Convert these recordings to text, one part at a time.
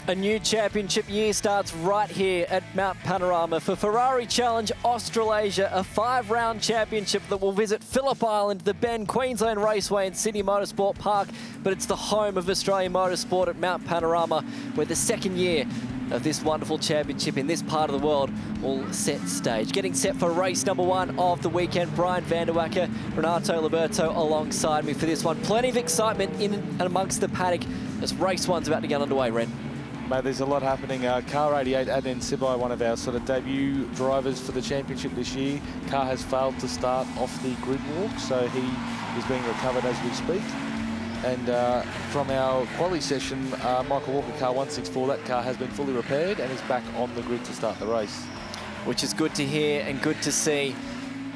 A new championship year starts right here at Mount Panorama for Ferrari Challenge Australasia, a 5-round championship that will visit Phillip Island, the Bend, Queensland Raceway and Sydney Motorsport Park. But it's the home of Australian motorsport at Mount Panorama, where the second year of this wonderful championship in this part of the world will set stage. Getting set for race number 1 of the weekend, Brian van der Wacker, Renato Liberto alongside me for this one. Plenty of excitement in and amongst the paddock as race 1's about to get underway, Ren. Mate, there's a lot happening. Car 88, Adnan Sibai, one of our sort of debut drivers for the championship this year. Car has failed to start off the grid walk, so he is being recovered as we speak. And from our quali session, Michael Walker, car 164, that car has been fully repaired and is back on the grid to start the race. Which is good to hear and good to see.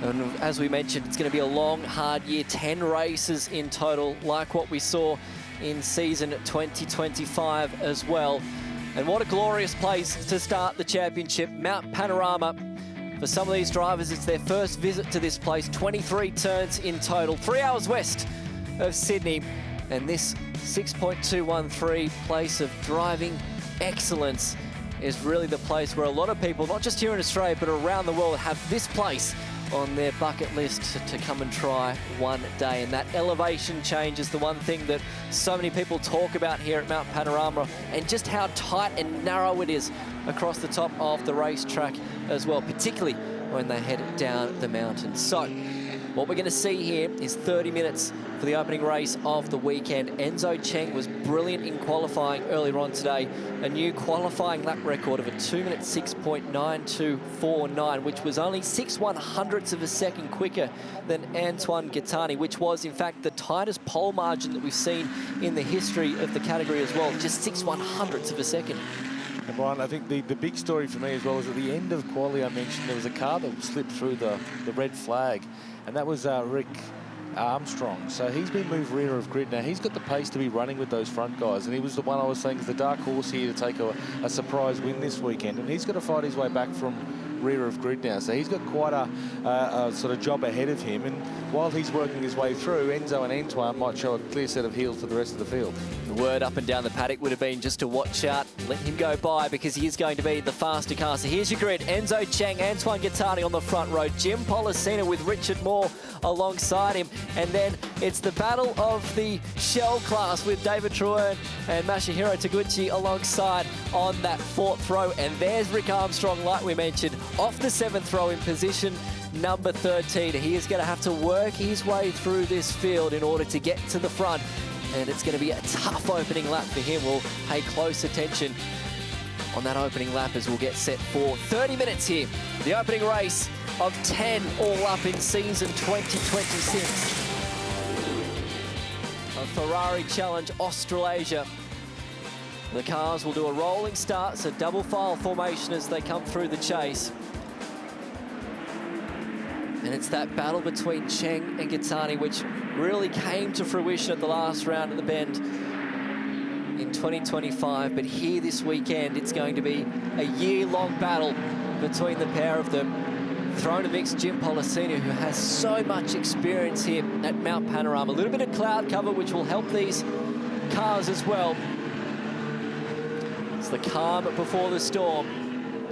And as we mentioned, it's going to be a long, hard year, 10 races in total, like what we saw in season 2025 as well. And what a glorious place to start the championship, Mount Panorama. For some of these drivers, it's their first visit to this place, 23 turns in total, 3 hours west of Sydney. And this 6.213 place of driving excellence is really the place where a lot of people, not just here in Australia, but around the world, have this place on their bucket list to come and try one day. And that elevation change is the one thing that so many people talk about here at Mount Panorama, and just how tight and narrow it is across the top of the racetrack as well, particularly when they head down the mountain. So what we're going to see here is 30 minutes for the opening race of the weekend. Enzo Cheng was brilliant in qualifying earlier on today. A new qualifying lap record of a 2-minute 6.9249, which was only 6/100ths of a second quicker than Antoine Gattani, which was in fact the tightest pole margin that we've seen in the history of the category as well, just 6/100ths of a second. And Brian, I think the big story for me as well is at the end of quali, I mentioned there was a car that slipped through the red flag, and that was Rick Armstrong. So he's been moved rear of grid. Now he's got the pace to be running with those front guys, and he was the one I was saying is the dark horse here to take a surprise win this weekend, and he's got to fight his way back from rear of grid now, so he's got quite a sort of job ahead of him. And while he's working his way through, Enzo and Antoine might show a clear set of heels to the rest of the field. The word up and down the paddock would have been just to watch out, let him go by, because he is going to be the faster car. So here's your grid: Enzo Cheng, Antoine Gattani on the front row, Jim Pollicina with Richard Moore alongside him, and then it's the battle of the shell class with David Truern and Masahiro Taguchi alongside on that 4th row. And there's Rick Armstrong, like we mentioned, off the 7th row in position number 13. He is going to have to work his way through this field in order to get to the front, and it's going to be a tough opening lap for him. We'll pay close attention on that opening lap as we'll get set for 30 minutes here. The opening race of 10 all up in season 2026 of Ferrari Challenge Australasia. The cars will do a rolling start, so double file formation as they come through the chase. And it's that battle between Cheng and Gattani which really came to fruition at the last round at the Bend in 2025. But here this weekend, it's going to be a year-long battle between the pair of them. Throw in a mix, Jim Pollicina, who has so much experience here at Mount Panorama. A little bit of cloud cover, which will help these cars as well. It's the calm before the storm.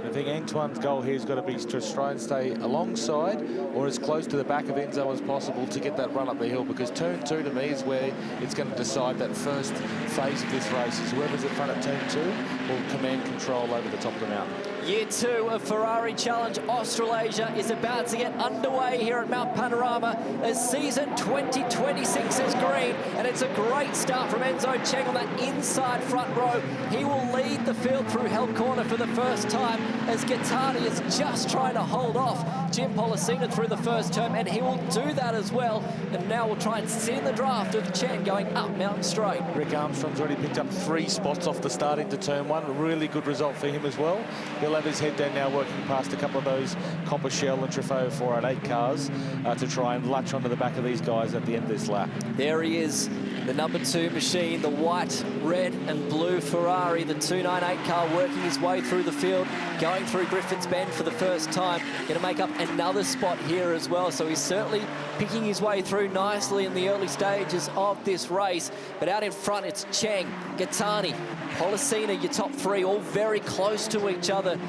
I think Antoine's goal here has got to be to try and stay alongside or as close to the back of Enzo as possible to get that run up the hill, because turn 2 to me is where it's going to decide that first phase of this race. Is whoever's in front of turn 2 will command control over the top of the mountain. Year 2 of Ferrari Challenge Australasia is about to get underway here at Mount Panorama as season 2026 is green, and it's a great start from Enzo Cheng on that inside front row. He will lead the field through Hell Corner for the first time as Gattani is just trying to hold off Jim Pollicina through the first turn, and he will do that as well. And now we'll try and sit in the draft of Cheng going up Mountain Straight. Rick Armstrong's already picked up 3 spots off the start into turn 1. A really good result for him as well. He'll have his head down now, working past a couple of those Copper Shell and Trofeo 488 cars to try and latch onto the back of these guys at the end of this lap. There he is, The number 2 machine, the white, red and blue Ferrari, the 298 car working his way through the field, going through Griffin's Bend for the first time. Going to make up another spot here as well. So he's certainly picking his way through nicely in the early stages of this race. But out in front, it's Cheng, Gattani, Pollicina, your top 3, all very close to each other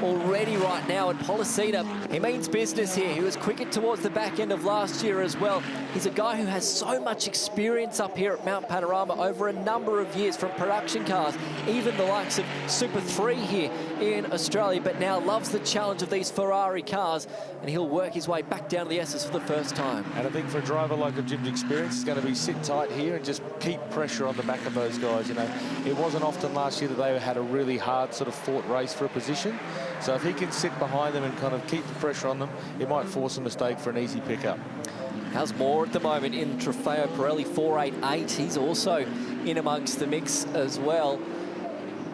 already right now. And Pollicina, he means business here. He was quicker towards the back end of last year as well. He's a guy who has so much experience up here at Mount Panorama over a number of years from production cars, even the likes of Super 3 here in Australia, but now loves the challenge of these Ferrari cars, and he'll work his way back down to the S's for the first time. And I think for a driver like of Jim's experience, it's going to be sit tight here and just keep pressure on the back of those guys. You know, it wasn't often last year that they had a really hard sort of fought race for a position. So if he can sit behind them and kind of keep the pressure on them, it might force a mistake for an easy pickup. How's Moore at the moment in Trofeo Pirelli 488? He's also in amongst the mix as well.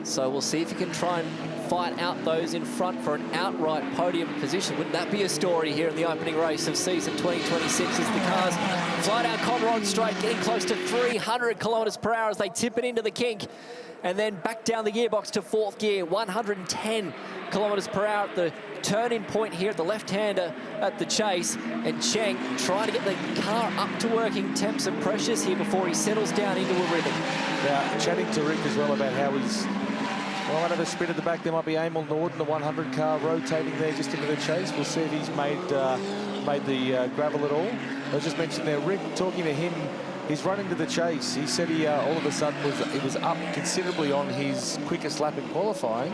So we'll see if he can try and fight out those in front for an outright podium position. Wouldn't that be a story here in the opening race of season 2026 as the cars fly down Conrod Straight, getting close to 300 kilometres per hour as they tip it into the kink, and then back down the gearbox to 4th gear, 110 kilometres per hour at the turn-in point here at the left-hander at the chase. And Cheng trying to get the car up to working temps and pressures here before he settles down into a rhythm. Now, chatting to Rick as well about how he's... Well, another spin at the back. There might be Emil Norden, the 100 car, rotating there just into the chase. We'll see if he's made the gravel at all. I just mentioned there, Rick, talking to him, he's running to the chase. He said he all of a sudden was up considerably on his quickest lap in qualifying,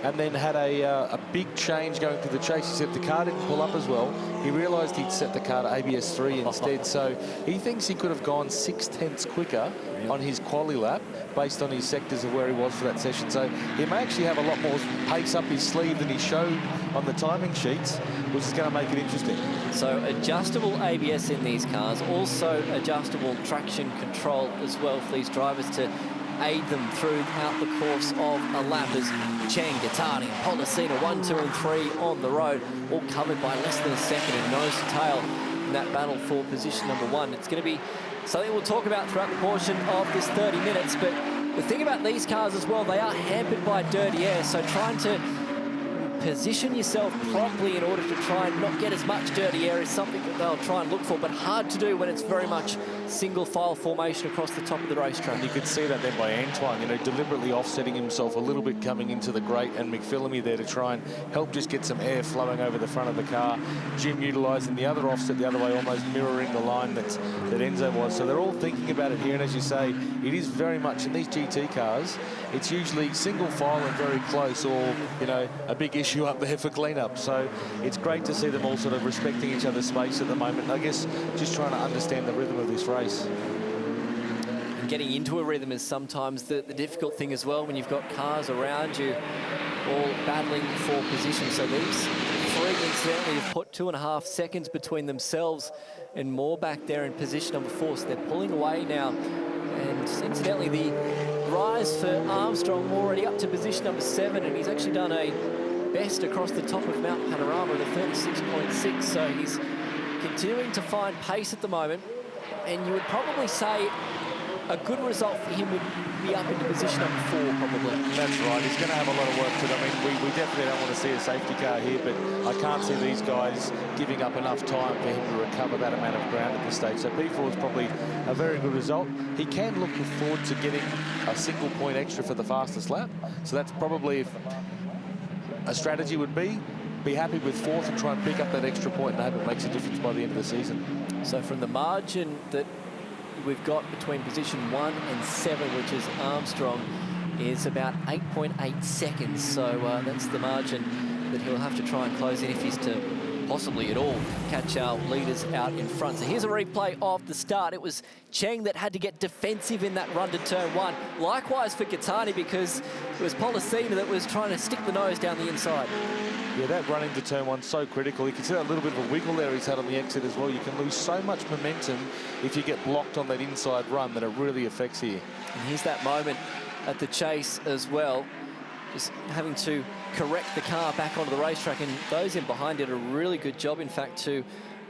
and then had a big change going to the chase. He said the car didn't pull up as well. He realised he'd set the car to ABS 3 instead. So he thinks he could have gone 6/10 quicker on his quali lap based on his sectors of where he was for that session. So he may actually have a lot more pace up his sleeve than he showed on the timing sheets, which is going to make it interesting. So adjustable ABS in these cars, also adjustable traction control as well for these drivers to aid them throughout the course of a lap, as Cheng, Gattani, Pollicina 1, 2 and 3 on the road, all covered by less than a second and nose to tail in that battle for position number 1. It's going to be something we'll talk about throughout the portion of this 30 minutes, but the thing about these cars as well, they are hampered by dirty air, so trying to position yourself properly in order to try and not get as much dirty air is something that they'll try and look for, but hard to do when it's very much single file formation across the top of the racetrack. You could see that then by Antoine, you know, deliberately offsetting himself a little bit coming into the grate, and McPhillamy there to try and help just get some air flowing over the front of the car. Jim utilising the other offset the other way, almost mirroring the line that Enzo was. So they're all thinking about it here, and as you say, it is very much in these GT cars, it's usually single file and very close, or, you know, a big issue up there for cleanup. So it's great to see them all sort of respecting each other's space at the moment. I guess just trying to understand the rhythm of this race. And getting into a rhythm is sometimes the difficult thing as well when you've got cars around you all battling for position. So these 3 incidentally have put 2.5 seconds between themselves and Moore back there in position number 4. So they're pulling away now. And incidentally, the rise for Armstrong already up to position number 7, and he's actually done a best across the top of Mount Panorama at a 36.6. So he's continuing to find pace at the moment, and you would probably say a good result for him would be up into position number 4, probably. That's right. He's going to have a lot of work to do. I mean, we definitely don't want to see a safety car here, but I can't see these guys giving up enough time for him to recover that amount of ground at this stage. So P4 is probably a very good result. He can look forward to getting a single point extra for the fastest lap. So that's probably a strategy would be happy with 4th and try and pick up that extra point and hope it makes a difference by the end of the season. So from the margin that we've got between position 1 and 7, which is Armstrong, is about 8.8 seconds. So that's the margin that he'll have to try and close in if he's to possibly at all catch our leaders out in front. So here's a replay of the start. It was Cheng that had to get defensive in that run to turn 1. Likewise for Gattani, because it was Pollicina that was trying to stick the nose down the inside. Yeah, that running to turn 1 so critical. You can see that little bit of a wiggle there he's had on the exit as well. You can lose so much momentum if you get blocked on that inside run that it really affects here. And here's that moment at the chase as well, just having to correct the car back onto the racetrack, and those in behind did a really good job, in fact, to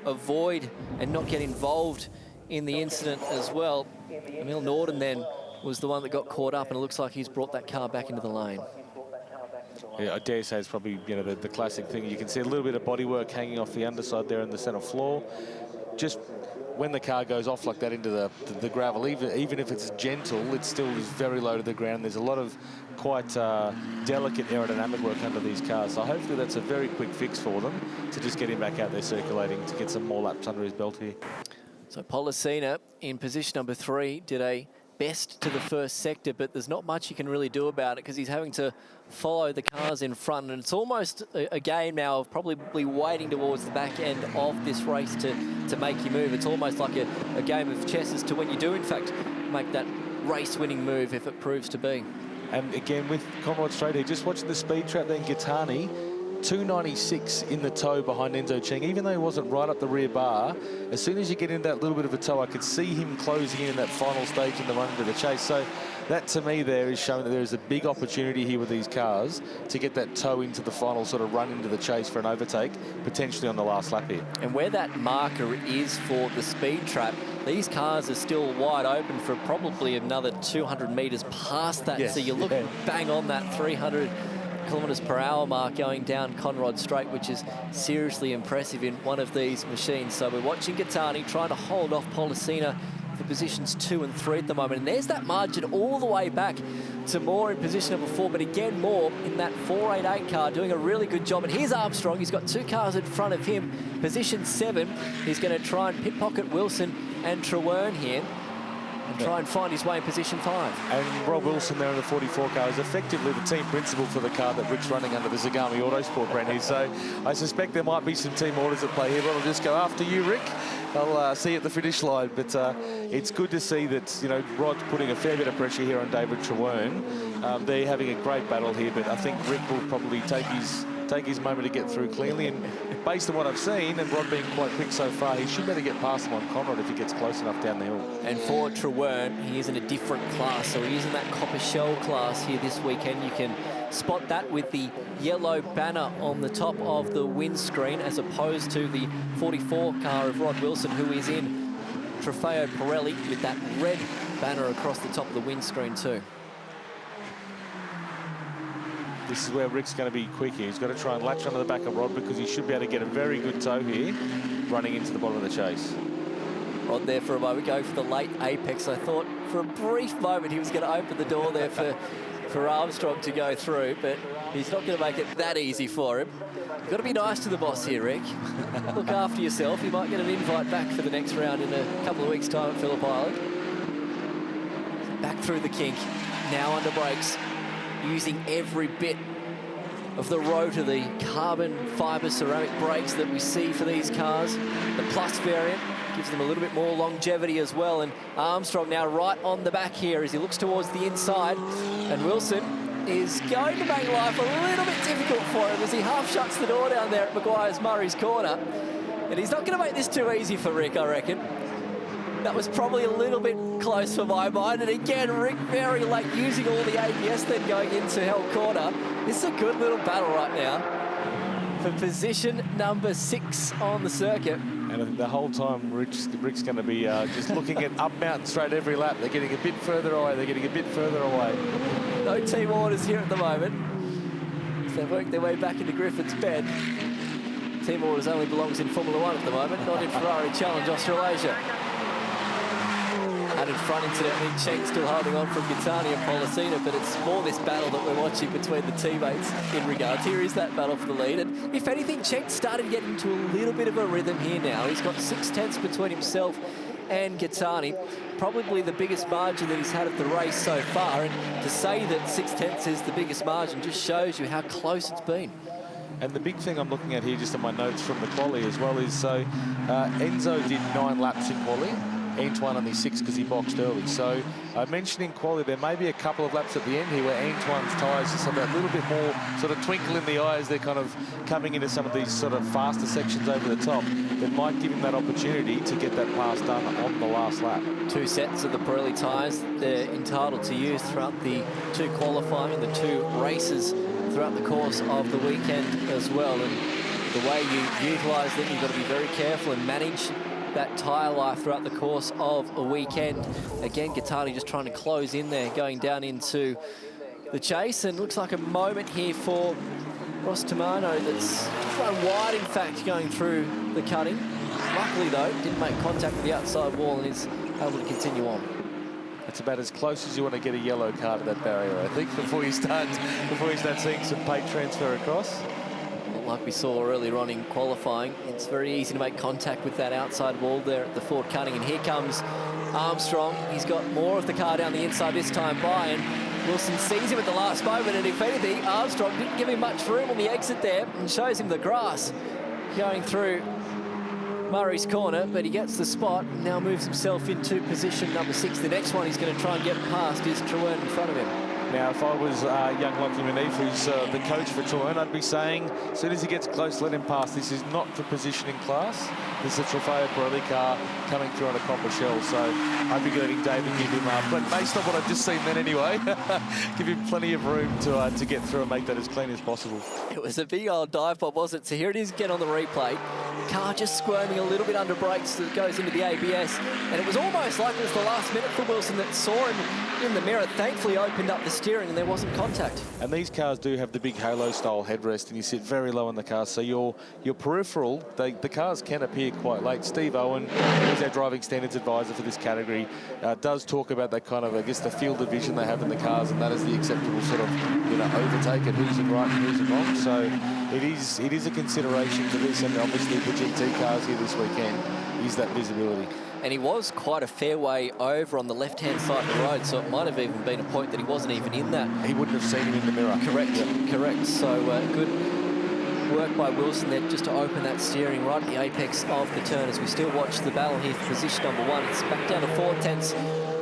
avoid and not get involved in the incident as well. Emil Norden then was the one that got caught up, and it looks like he's brought that car back into the lane. Yeah, I dare say it's probably, you know, the classic thing. You can see a little bit of bodywork hanging off the underside there in the centre floor. Just when the car goes off like that into the gravel, even if it's gentle, it still is very low to the ground. There's a lot of quite delicate aerodynamic work under these cars. So hopefully that's a very quick fix for them to just get him back out there circulating to get some more laps under his belt here. So Pollicina in position number 3 did a best to the first sector, but there's not much you can really do about it because he's having to follow the cars in front, and it's almost a game now of probably waiting towards the back end of this race to make you move. It's almost like a game of chess as to when you do in fact make that race-winning move if it proves to be. And again with Conrod Straight here, just watching the speed trap then, Gaetani 296 in the tow behind Enzo Cheng, even though he wasn't right up the rear bar. As soon as you get into that little bit of a tow, I could see him closing in that final stage in the run into the chase. So that to me there is showing that there is a big opportunity here with these cars to get that tow into the final sort of run into the chase for an overtake, potentially on the last lap here. And where that marker is for the speed trap, these cars are still wide open for probably another 200 metres past that. Yes, so you're looking bang on that 300 kilometres per hour mark going down Conrod Straight, which is seriously impressive in one of these machines. So we're watching Gaetani trying to hold off Pollicina for positions 2 and 3 at the moment. And there's that margin all the way back to Moore in position number 4, but again Moore in that 488 car doing a really good job. And here's Armstrong, he's got 2 cars in front of him. Position 7, he's going to try and pickpocket Wilson and Trewern here and try and find his way in position 5. And Rob Wilson there in the 44 car is effectively the team principal for the car that Rick's running under the Zagami Autosport brand here. So I suspect there might be some team orders at play here, but I'll just go after you, Rick. I'll see you at the finish line. But it's good to see that, you know, Rod's putting a fair bit of pressure here on David Trewern. They're having a great battle here, but I think Rick will probably take his moment to get through cleanly. And based on what I've seen, and Rod being quite quick so far, he should better get past him on Conrad if he gets close enough down the hill. And for Trewern, he is in a different class, so he is in that copper shell class here this weekend. You can spot that with the yellow banner on the top of the windscreen, as opposed to the 44 car of Rod Wilson, who is in Trofeo Pirelli with that red banner across the top of the windscreen too. This is where Rick's going to be quick here. He's got to try and latch onto the back of Rod because he should be able to get a very good tow here running into the bottom of the chase. Rod there for a moment, going for the late apex. I thought for a brief moment he was going to open the door there for Armstrong to go through, but he's not going to make it that easy for him. You've got to be nice to the boss here, Rick. Look after yourself. You might get an invite back for the next round in a couple of weeks' time at Phillip Island. Back through the kink, now under brakes, using every bit of the rotor, the carbon fibre ceramic brakes that we see for these cars. The Plus variant gives them a little bit more longevity as well. And Armstrong now right on the back here as he looks towards the inside. And Wilson is going to make life a little bit difficult for him as he half shuts the door down there at Maguire's Murray's corner. And he's not going to make this too easy for Rick, I reckon. That was probably a little bit close for my mind. And again, Rick very late using all the ABS then going into Hell Corner. This is a good little battle right now for position number 6 on the circuit. And I think the whole time Rick's going to be just looking at up Mountain Straight every lap. They're getting a bit further away. They're getting a bit further away. No team orders here at the moment. So they've worked their way back into Griffin's Bend. Team orders only belongs in Formula 1 at the moment, not in Ferrari Challenge Australasia. And in front, incidentally, Cheng still holding on from Gaetani and Pollicina, but it's more this battle that we're watching between the teammates in regards. Here is that battle for the lead. And if anything, Cheng's starting to get into a little bit of a rhythm here now. He's got 6/10 between himself and Gaetani. Probably the biggest margin that he's had of the race so far. And to say that 6/10 is the biggest margin just shows you how close it's been. And the big thing I'm looking at here, just on my notes from the quali as well, is so Enzo did 9 laps in quali. Antoine only 6 because he boxed early. So I mentioned in quali there may be a couple of laps at the end here where Antoine's tyres just have that little bit more sort of twinkle in the eyes. They're kind of coming into some of these sort of faster sections over the top that might give him that opportunity to get that pass done on the last lap. 2 sets of the Pirelli tyres they're entitled to use throughout the 2 qualifying and the 2 races throughout the course of the weekend as well. And the way you utilise them, you've got to be very careful and manage that tyre life throughout the course of a weekend. Again, Gattani just trying to close in there, going down into the chase, and looks like a moment here for Ross Tamano that's just run wide, in fact, going through the cutting. Luckily, though, didn't make contact with the outside wall and is able to continue on. It's about as close as you want to get a yellow card at that barrier, I think, before you start seeing some paint transfer across. Like we saw earlier on in qualifying, it's very easy to make contact with that outside wall there at the Ford cutting. And here comes Armstrong. He's got more of the car down the inside this time by, and Wilson sees him at the last moment. And if anything, Armstrong didn't give him much room on the exit there and shows him the grass going through Murray's corner, but he gets the spot and now moves himself into position number 6. The next one he's going to try and get past is Trewern in front of him. Now, if I was young Lockie Manif, who's the coach for Trewern, I'd be saying, as soon as he gets close, let him pass. This is not for positioning class. This is a Trofeo Pirelli car coming through on a copper shell. So I'd be letting David give him up. But based on what I've just seen then anyway, give him plenty of room to get through and make that as clean as possible. It was a big old dive bomb, wasn't it? So here it is again on the replay. Car just squirming a little bit under brakes that goes into the ABS. And it was almost like it was the last minute for Wilson that saw him in the mirror. Thankfully opened up the steering and there wasn't contact. And these cars do have the big halo-style headrest, and you sit very low in the car, so your peripheral, the cars can appear quite late. Steve Owen, who's our driving standards advisor for this category, does talk about that kind of, I guess, the field of vision they have in the cars, and that is the acceptable sort of, overtake at who's in right and who's in wrong. So it is a consideration for this, and obviously the GT cars here this weekend is that visibility. And he was quite a fair way over on the left-hand side of the road, so it might have even been a point that he wasn't even in that. He wouldn't have seen him in the mirror. Correct, correct. So good work by Wilson there just to open that steering right at the apex of the turn as we still watch the battle here for position number 1. It's back down to 4 tenths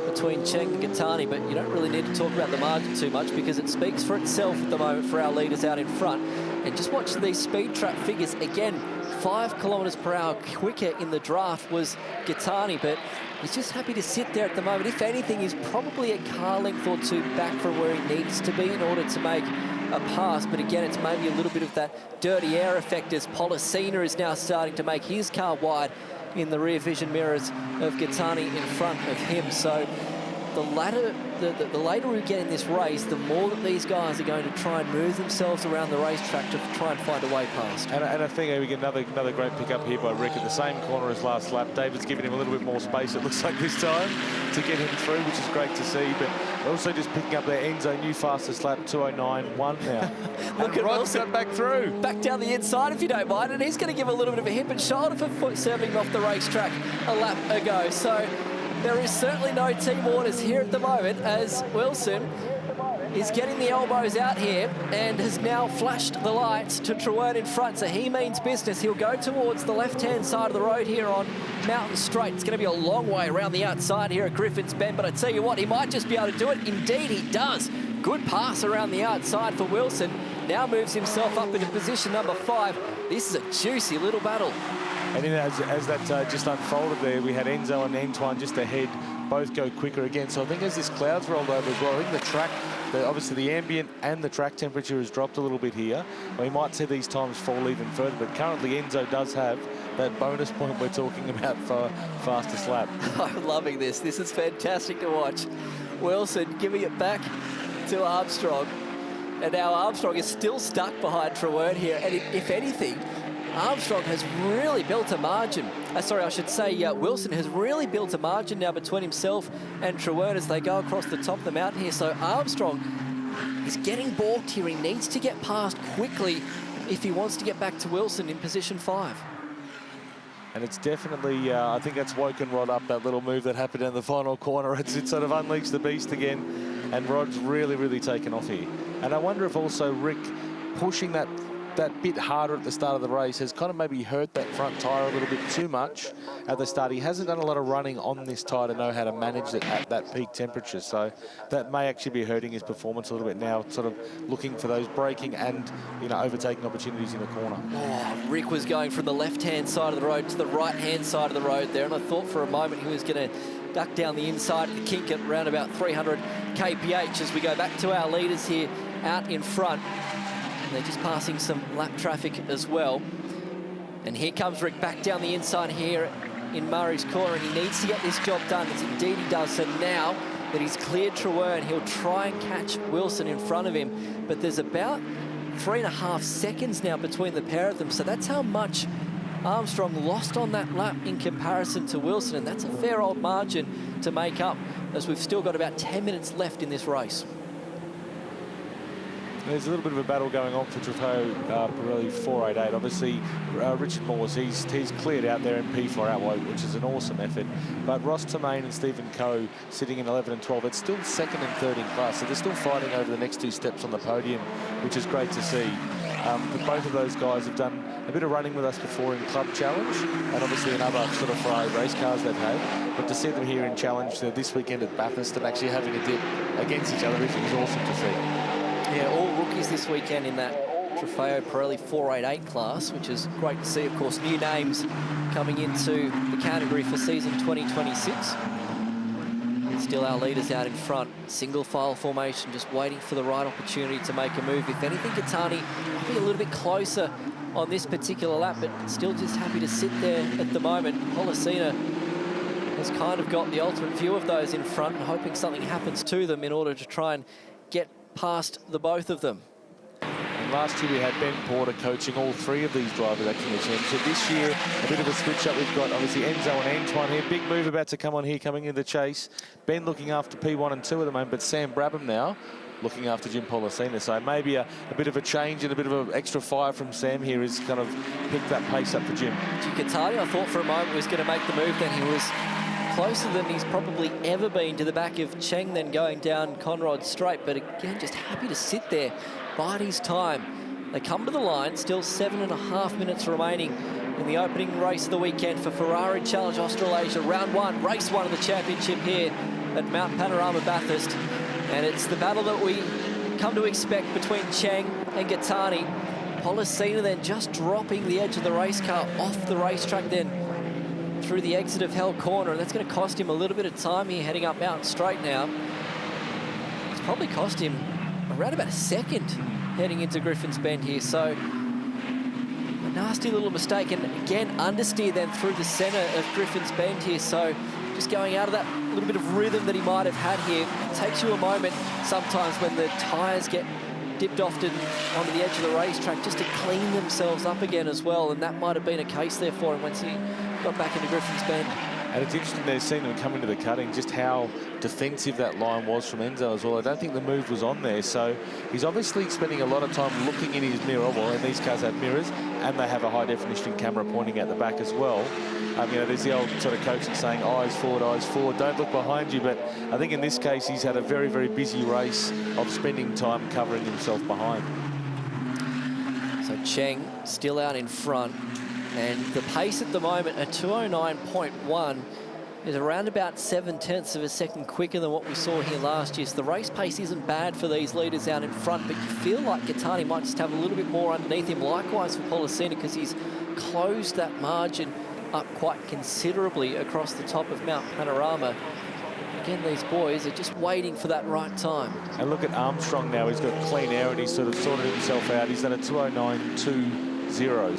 between Cheng and Gattani, but you don't really need to talk about the margin too much because it speaks for itself at the moment for our leaders out in front. And just watch these speed trap figures again. 5 kilometres per hour quicker in the draft was Gattani, but he's just happy to sit there at the moment. If anything, he's probably a car length or 2 back from where he needs to be in order to make a pass. But again, it's maybe a little bit of that dirty air effect as Policina is now starting to make his car wide in the rear vision mirrors of Gattani in front of him. So the later we get in this race, the more that these guys are going to try and move themselves around the racetrack to try and find a way past. And I think we get another great pickup here by Rick at the same corner as last lap. David's giving him a little bit more space, it looks like this time, to get him through, which is great to see. But also just picking up there, Enzo, new fastest lap, 2:09.1 now. Look at Rod's got back through. Back down the inside, if you don't mind, and he's going to give a little bit of a hip and shoulder for foot serving off the racetrack a lap ago. So there is certainly no team orders here at the moment as Wilson is getting the elbows out here and has now flashed the lights to Trewern in front. So he means business. He'll go towards the left-hand side of the road here on Mountain Straight. It's going to be a long way around the outside here at Griffin's Bend, but I tell you what, he might just be able to do it. Indeed, he does. Good pass around the outside for Wilson. Now moves himself up into position number 5. This is a juicy little battle. And then as that just unfolded there, we had Enzo and Antoine just ahead, both go quicker again. So I think as this cloud's rolled over as well, I think the track, obviously the ambient and the track temperature has dropped a little bit here. We might see these times fall even further, but currently Enzo does have that bonus point we're talking about for fastest lap. I'm loving this. This is fantastic to watch. Wilson giving it back to Armstrong. And now Armstrong is still stuck behind Trewern here. And if anything, Armstrong has really built a margin. Sorry, I should say Wilson has really built a margin now between himself and Trewern as they go across the top of the mountain here. So Armstrong is getting balked here. He needs to get past quickly if he wants to get back to Wilson in position 5. And it's definitely, I think that's woken Rod up, that little move that happened in the final corner. It sort of unleashed the beast again. And Rod's really, really taken off here. And I wonder if also Rick pushing that bit harder at the start of the race has kind of maybe hurt that front tyre a little bit too much at the start. He hasn't done a lot of running on this tyre to know how to manage it at that peak temperature. So that may actually be hurting his performance a little bit now, sort of looking for those braking and, overtaking opportunities in the corner. Oh, Rick was going from the left-hand side of the road to the right-hand side of the road there. And I thought for a moment he was going to duck down the inside of the kink at around about 300 kph as we go back to our leaders here out in front. They're just passing some lap traffic as well. And here comes Rick back down the inside here in Murray's corner, and he needs to get this job done, as indeed he does. So now that he's cleared Trewern, he'll try and catch Wilson in front of him. But there's about 3.5 seconds now between the pair of them. So that's how much Armstrong lost on that lap in comparison to Wilson. And that's a fair old margin to make up, as we've still got about 10 minutes left in this race. There's a little bit of a battle going on for Trofeo Pirelli 488. Obviously, Richard Morse, he's cleared out there in P4 outweight, which is an awesome effort. But Ross Tremaine and Stephen Coe sitting in 11 and 12. It's still second and third in class, so they're still fighting over the next 2 steps on the podium, which is great to see. But both of those guys have done a bit of running with us before in Club Challenge, and obviously in other sort of Ferrari race cars they've had. But to see them here in Challenge this weekend at Bathurst and actually having a dip against each other is awesome to see. Yeah, all rookies this weekend in that Trofeo Pirelli 488 class, which is great to see. Of course, new names coming into the category for season 2026. And still our leaders out in front. Single file formation, just waiting for the right opportunity to make a move. If anything, Gattani might be a little bit closer on this particular lap, but still just happy to sit there at the moment. Pollicina has kind of got the ultimate view of those in front, and hoping something happens to them in order to try and get past the both of them. And last year we had Ben Porter coaching all 3 of these drivers actually in the championship. This year, a bit of a switch up. We've got obviously Enzo and Antoine here. Big move about to come on here, coming into the chase. Ben looking after P1 and 2 at the moment, but Sam Brabham now looking after Jim Pollicina. So maybe a bit of a change and a bit of an extra fire from Sam here has kind of picked that pace up for Jim. Gattani, I thought for a moment, was going to make the move. Then he was closer than he's probably ever been to the back of Cheng, then going down Conrod straight. But again, just happy to sit there, bide his time. They come to the line, still 7.5 minutes remaining in the opening race of the weekend for Ferrari Challenge Australasia. Round 1, race 1 of the championship here at Mount Panorama, Bathurst. And it's the battle that we come to expect between Cheng and Gattani. Pollicina then just dropping the edge of the race car off the racetrack, then through the exit of Hell Corner, and that's going to cost him a little bit of time here heading up Mountain Straight now. It's probably cost him around about a second heading into Griffin's Bend here, so a nasty little mistake, and again understeer then through the centre of Griffin's Bend here, so just going out of that little bit of rhythm that he might have had here. It takes you a moment sometimes when the tyres get dipped often onto the edge of the racetrack just to clean themselves up again as well, and that might have been a case there for him once he got back into Griffin's Bend. And it's interesting there seeing them come into the cutting, just how defensive that line was from Enzo as well. I don't think the move was on there, so he's obviously spending a lot of time looking in his mirror. Well, and these cars have mirrors, and they have a high-definition camera pointing at the back as well. You know, there's the old sort of coaching saying, eyes forward, don't look behind you. But I think in this case, he's had a very, very busy race of spending time covering himself behind. So Cheng still out in front. And the pace at the moment at 209.1 is around about 7/10 of a second quicker than what we saw here last year. So the race pace isn't bad for these leaders out in front, but you feel like Gattani might just have a little bit more underneath him. Likewise for Pollicina, because he's closed that margin up quite considerably across the top of Mount Panorama. Again, these boys are just waiting for that right time. And look at Armstrong now. He's got clean air and he's sort of sorted himself out. He's done a 209.20.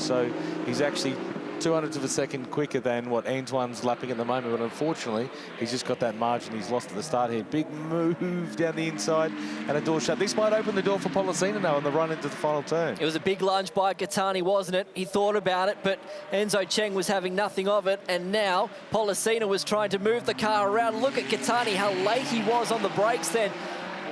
So he's actually 200ths of a second quicker than what Antoine's lapping at the moment. But unfortunately, he's just got that margin he's lost at the start here. Big move down the inside and a door shut. This might open the door for Pollicina now on the run into the final turn. It was a big lunge by Gattani, wasn't it? He thought about it, but Enzo Cheng was having nothing of it. And now Pollicina was trying to move the car around. Look at Gattani, how late he was on the brakes then,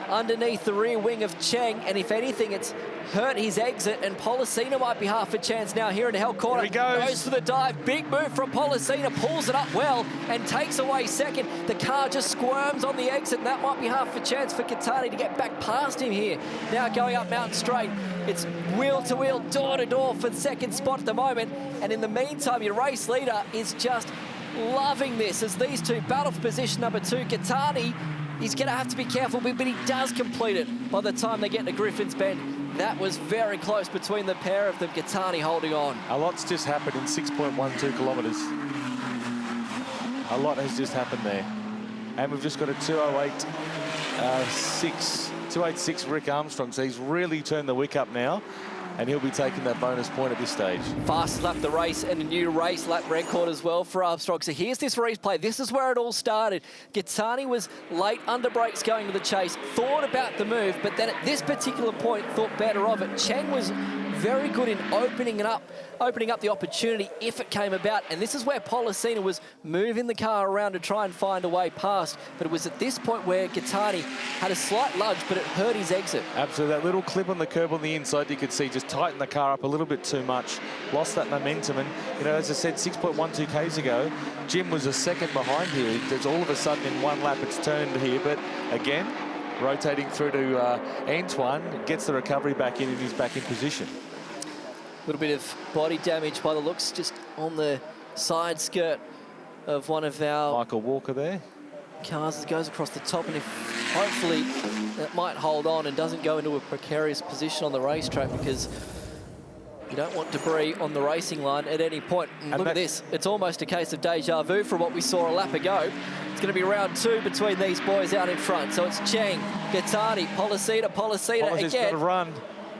underneath the rear wing of Cheng, and if anything, it's hurt his exit, and Pollicina might be half a chance now here in Hell Corner. Here he goes for the dive. Big move from Pollicina, pulls it up well and takes away second. The car just squirms on the exit, and that might be half a chance for Gattani to get back past him here. Now going up Mountain Straight, it's wheel-to-wheel, door-to-door for the second spot at the moment, and in the meantime, your race leader is just loving this as these two battle for position number 2. Gattani, he's going to have to be careful, but he does complete it by the time they get to Griffin's Bend. That was very close between the pair of them. Gattani holding on. A lot's just happened in 6.12 kilometres. A lot has just happened there. And we've just got a 208 286 Rick Armstrong. So he's really turned the wick up now, and he'll be taking that bonus point at this stage. Fastest lap of the race and a new race lap record as well for Armstrong. So here's this replay. This is where it all started. Gitani was late under brakes going to the chase, thought about the move, but then at this particular point thought better of it. Cheng was very good in opening up the opportunity if it came about. And this is where Pollicina was moving the car around to try and find a way past. But it was at this point where Gitani had a slight lunge, but it hurt his exit. Absolutely. That little clip on the curb on the inside, you could see just tightened the car up a little bit too much. Lost that momentum. And, you know, as I said, 6.12 Ks ago, Jim was a second behind here. There's all of a sudden in one lap it's turned here. But again, rotating through to Antoine, gets the recovery back in and he's back in position. A little bit of body damage by the looks, just on the side skirt of one of our Michael Walker there. Cars as it goes across the top, and if hopefully it might hold on and doesn't go into a precarious position on the racetrack, because you don't want debris on the racing line at any point. And look at this, it's almost a case of deja vu from what we saw a lap ago. It's going to be round two between these boys out in front. So it's Cheng, Gitani, Pollicina again. Got to run.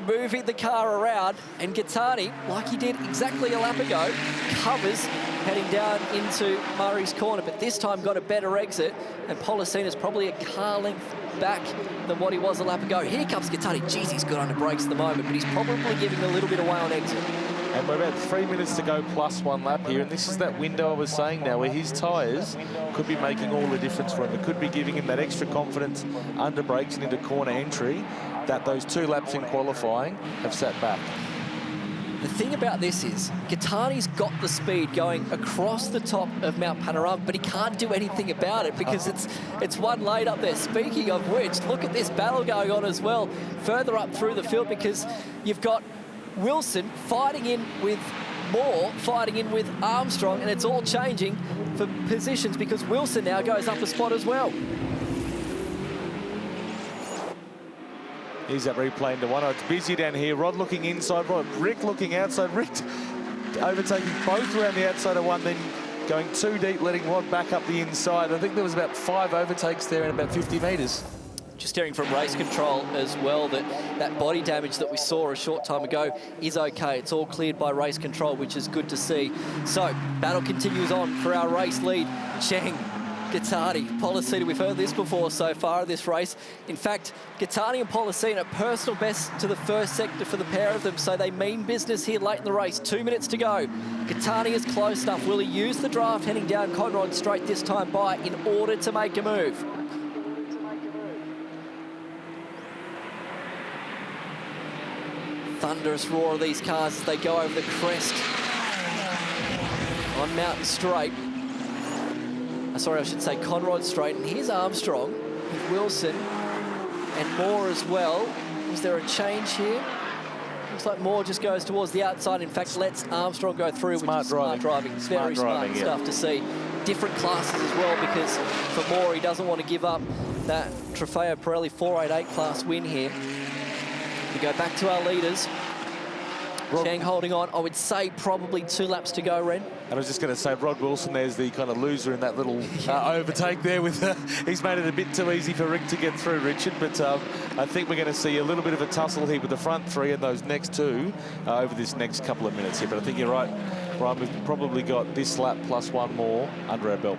Moving the car around, and Gitani, like he did exactly a lap ago, covers heading down into Murray's corner, but this time got a better exit, and Pollicina's probably a car length back than what he was a lap ago. Here comes Gitani. Jeez, he's good under brakes at the moment, but he's probably giving a little bit away on exit. And we're about 3 minutes to go plus one lap here, and this is that window I was saying now where his tyres could be making all the difference for him. It could be giving him that extra confidence under brakes and into corner entry that those 2 laps in qualifying have sat back. The thing about this is, Gitani's got the speed going across the top of Mount Panorama, but he can't do anything about it because it's one lane up there. Speaking of which, look at this battle going on as well, further up through the field, because you've got Wilson fighting in with Moore, fighting in with Armstrong, and it's all changing for positions because Wilson now goes up a spot as well. Here's that replay into one. Oh, it's busy down here. Rod looking inside, Rick looking outside. Rick overtaking both around the outside of one, then going too deep, letting Rod back up the inside. I think there was about 5 overtakes there in about 50 metres. Just hearing from race control as well that body damage that we saw a short time ago is okay. It's all cleared by race control, which is good to see. So, battle continues on for our race lead. Cheng, Gitani, Pollicina, we've heard this before so far in this race. In fact, Gitani and Pollicina, personal best to the first sector for the pair of them, so they mean business here late in the race. 2 minutes to go. Gitani is close enough. Will he use the draft heading down Conrod Straight this time by in order to make a move? Thunderous roar of these cars as they go over the crest on Mountain Straight. Sorry, I should say Conrod Straight. And here's Armstrong with Wilson and Moore as well. Is there a change here? Looks like Moore just goes towards the outside. In fact, lets Armstrong go through, which is smart driving. Very smart stuff to see. Different classes as well, because for Moore, he doesn't want to give up that Trofeo Pirelli 488 class win here. We go back to our leaders. Cheng holding on. I would say probably 2 laps to go, Ren. And I was just going to say, Rod Wilson, there's the kind of loser in that little overtake there. With he's made it a bit too easy for Rick to get through, Richard. But I think we're going to see a little bit of a tussle here with the front 3 and those next 2 over this next couple of minutes here. But I think you're right, Brian. We've probably got this lap plus 1 more under our belt.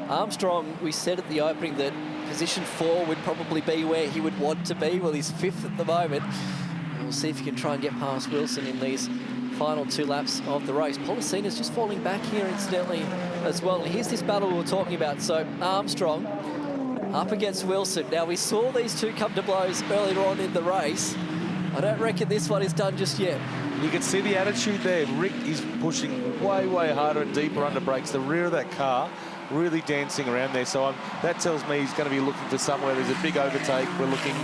Armstrong, we said at the opening that position 4 would probably be where he would want to be. Well, he's 5th at the moment. We'll see if he can try and get past Wilson in these final 2 laps of the race. Pollicina's just falling back here, incidentally, as well. And here's this battle we were talking about. So Armstrong up against Wilson. Now, we saw these 2 come to blows earlier on in the race. I don't reckon this one is done just yet. You can see the attitude there. Rick is pushing way, way harder and deeper under brakes. The rear of that car really dancing around there. So that tells me he's going to be looking for somewhere. There's a big overtake. We're looking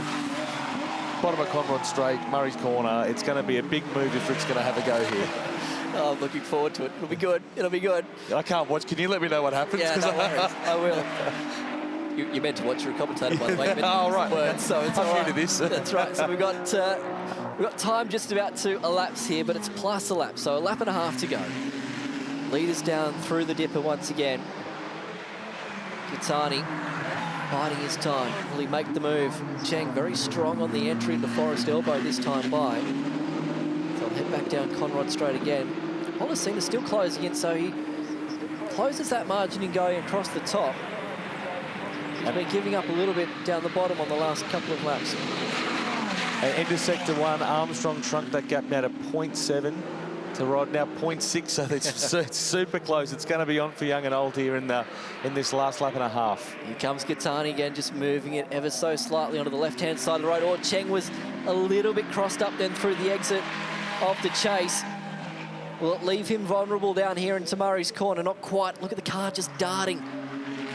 bottom of Conrod Straight, Murray's corner. It's going to be a big move if Rick's going to have a go here. Oh, I'm looking forward to it. It'll be good. It'll be good. I can't watch. Can you let me know what happens? Yeah, no worries. I will. You meant to watch your commentator, by the way. Oh, right. Words, so it's I'm all new to this. That's right. So we've got time just about to elapse here, but it's plus a lap. So a lap and a half to go. Leaders down through the dipper once again. Gitani biding his time. Will he make the move? Cheng very strong on the entry into Forest Elbow this time by. So he'll head back down Conrod Straight again. Policina still closing in, so he closes that margin in going across the top. He's been giving up a little bit down the bottom on the last couple of laps. Into sector 1, Armstrong shrunk that gap now to 0.7 to Rod, now 0.6, so it's super close. It's going to be on for young and old here in this last lap and a half. Here comes Gattani again, just moving it ever so slightly onto the left-hand side of the road. Or Cheng was a little bit crossed up then through the exit of the chase. Will it leave him vulnerable down here into Murray's corner? Not quite. Look at the car just darting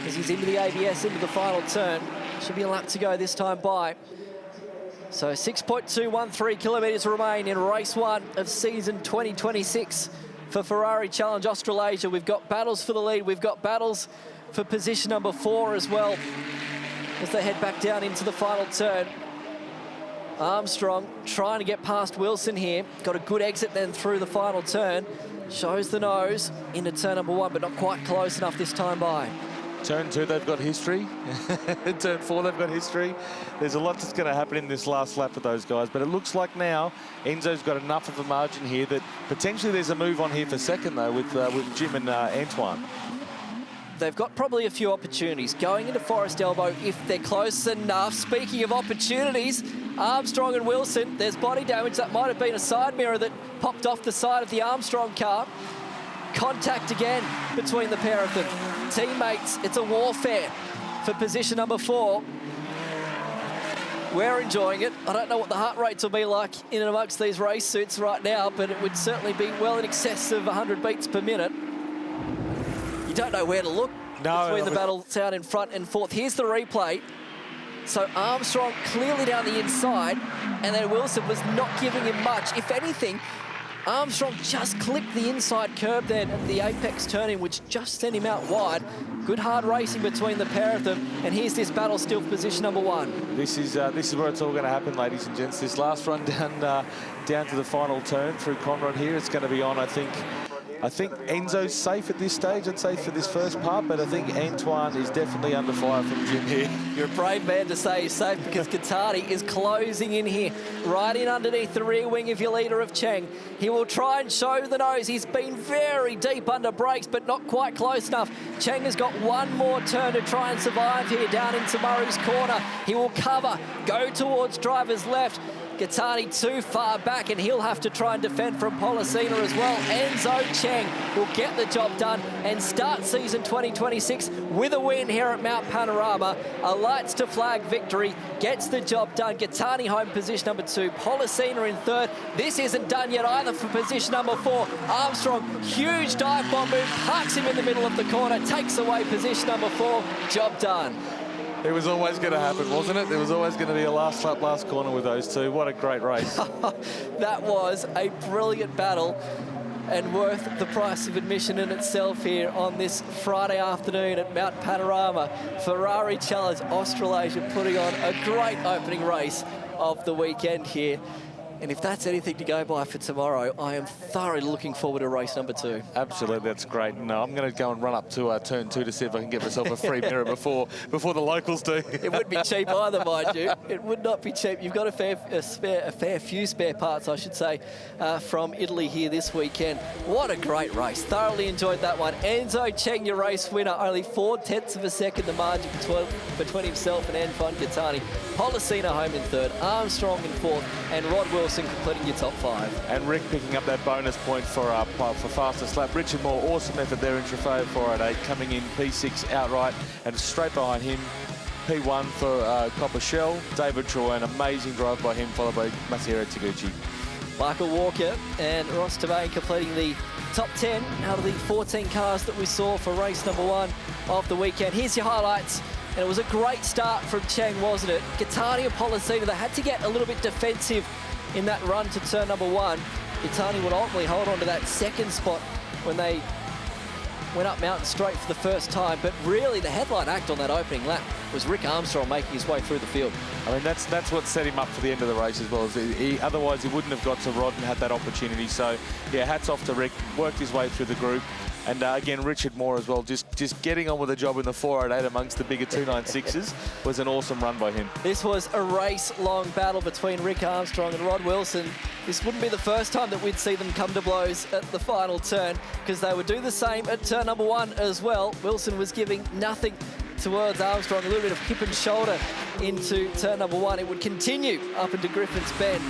as he's into the ABS, into the final turn. Should be a lap to go this time by. So 6.213 kilometres remain in race 1 of season 2026 for Ferrari Challenge Australasia. We've got battles for the lead. We've got battles for position number 4 as well as they head back down into the final turn. Armstrong trying to get past Wilson here. Got a good exit then through the final turn. Shows the nose into turn number 1, but not quite close enough this time by. Turn 2, they've got history. Turn 4, they've got history. There's a lot that's going to happen in this last lap for those guys, but it looks like now Enzo's got enough of a margin here that potentially there's a move on here for second, though, with Jim and Antoine. They've got probably a few opportunities going into Forest Elbow if they're close enough. Speaking of opportunities, Armstrong and Wilson, there's body damage. That might have been a side mirror that popped off the side of the Armstrong car. Contact again between the pair of them. Teammates, it's a warfare for position number 4. We're enjoying it. I don't know what the heart rates will be like in and amongst these race suits right now, but it would certainly be well in excess of 100 beats per minute. You don't know where to look between the battles out in front and fourth. Here's the replay. So Armstrong clearly down the inside, and then Wilson was not giving him much. If anything, Armstrong just clipped the inside curb then at the apex turning, which just sent him out wide. Good hard racing between the pair of them, and here's this battle still for position number 1. This is where it's all going to happen, ladies and gents. This last run down to the final turn through Conrod here, it's going to be on, I think Enzo's safe at this stage, I'd say, for this first part, but I think Antoine is definitely under fire from Jim here. You're a brave man to say he's safe because Gattani is closing in here, right in underneath the rear wing of your leader of Cheng. He will try and show the nose. He's been very deep under brakes, but not quite close enough. Cheng has got one more turn to try and survive here down into Murray's corner. He will cover, go towards driver's left. Gattani too far back, and he'll have to try and defend from Policina as well. Enzo Cheng will get the job done and start season 2026 with a win here at Mount Panorama. A lights to flag victory, gets the job done. Gattani home position number 2, Policina in 3rd. This isn't done yet either for position number 4. Armstrong, huge dive bomb move, parks him in the middle of the corner, takes away position number 4, job done. It was always going to happen, wasn't it? There was always going to be a last lap, last corner with those two. What a great race. That was a brilliant battle and worth the price of admission in itself here on this Friday afternoon at Mount Panorama. Ferrari Challenge Australasia putting on a great opening race of the weekend here. And if that's anything to go by for tomorrow, I am thoroughly looking forward to race number 2. Absolutely, that's great. No, I'm going to go and run up to turn 2 to see if I can get myself a free mirror before the locals do. It wouldn't be cheap either, mind you. It would not be cheap. You've got a fair few spare parts, I should say, from Italy here this weekend. What a great race. Thoroughly enjoyed that one. Enzo Cheng, your race winner. Only 0.4 of a second the margin between himself and Antoine Gattani. Policina home in 3rd, Armstrong in 4th, and Rod Wilson completing your top 5. And Rick picking up that bonus point for fastest lap. Richard Moore, awesome effort there in Trofeo 488, coming in P6 outright, and straight behind him, P1 for Copper Shell. David Troy, an amazing drive by him, followed by Masahiro Taguchi. Michael Walker and Ross Tabane completing the top 10 out of the 14 cars that we saw for race number 1 of the weekend. Here's your highlights. And it was a great start from Cheng, wasn't it? Gattani and Policina, they had to get a little bit defensive in that run to turn number 1. Gattani would ultimately hold on to that second spot when they went up Mountain Straight for the first time. But really, the headline act on that opening lap was Rick Armstrong making his way through the field. I mean, that's what set him up for the end of the race as well. Otherwise, he wouldn't have got to Rod and had that opportunity. So, yeah, hats off to Rick. Worked his way through the group. And again, Richard Moore as well, just getting on with the job in the 488 amongst the bigger 296s was an awesome run by him. This was a race-long battle between Rick Armstrong and Rod Wilson. This wouldn't be the first time that we'd see them come to blows at the final turn, because they would do the same at turn number 1 as well. Wilson was giving nothing towards Armstrong, a little bit of hip and shoulder into turn number 1. It would continue up into Griffin's Bend.